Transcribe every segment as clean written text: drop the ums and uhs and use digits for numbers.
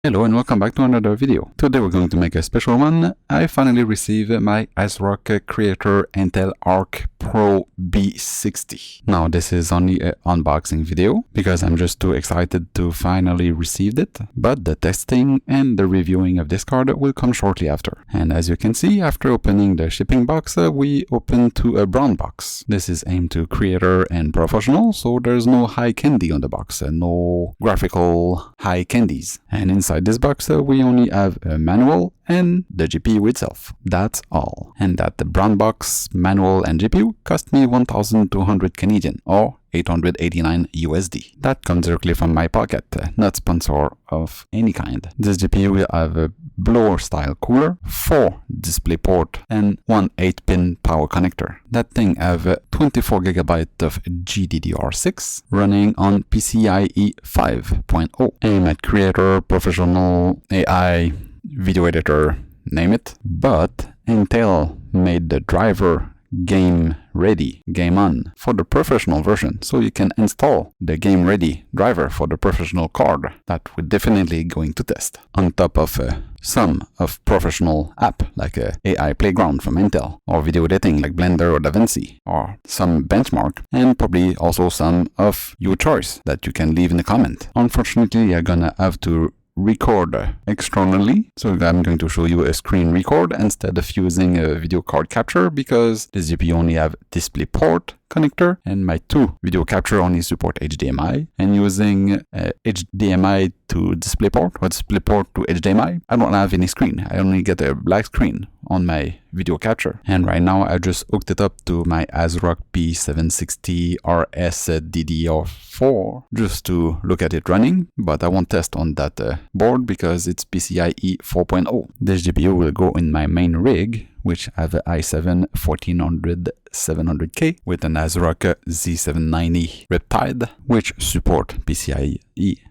Hello and welcome back to another video. Today we're going to make a special one. I finally received my ASRock Creator Intel Arc Pro B60. Now this is only an unboxing video because I'm just too excited to finally receive it, but the testing and the reviewing of this card will come shortly after. And as you can see, after opening the shipping box, we open to a brown box. This is aimed to creator and professional, so there's no high candy on the box, no graphical high candies. And inside this box, we only have a manual and the GPU itself. That's all. And that the brown box, manual and GPU cost me 1,200 Canadian or 889 USD. That comes directly from my pocket, not sponsor of any kind. This GPU will have a blower style cooler, 4 display port and one 8-pin power connector. That thing have 24 GB of GDDR6 running on PCIe 5.0. Aim at creator, professional, AI, video editor, name it. But Intel made the driver game ready, game on for the professional version, so you can install the game ready driver for the professional card that we're definitely going to test on top of some of professional app like a AI Playground from Intel, or video editing like Blender or DaVinci, or some benchmark, and probably also some of your choice that you can leave in the comment. Unfortunately, you're gonna have to record externally, so I'm going to show you a screen record instead of using a video card capture because the GPU only have display port connector and my 2 video capture only support HDMI, and using HDMI to DisplayPort or DisplayPort to HDMI, I don't have any screen. I only get a black screen on my video capture. And right now I just hooked it up to my ASRock B760 RS DDR4 just to look at it running, but I won't test on that board because it's PCIe 4.0. This GPU will go in my main rig, which have an i7 14000 700K with an ASRock Z790 Riptide, which support PCIe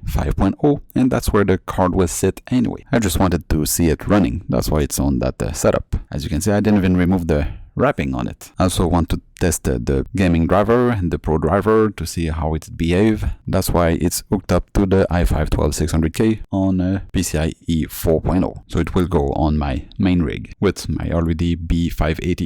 5.0, and that's where the card will sit anyway. I just wanted to see it running, that's why it's on that setup. As you can see, I didn't even remove the wrapping on it. I also want to test the gaming driver and the pro driver to see how it behave. That's why it's hooked up to the i5 12600K on PCIe 4.0. So it will go on my main rig with my already B580.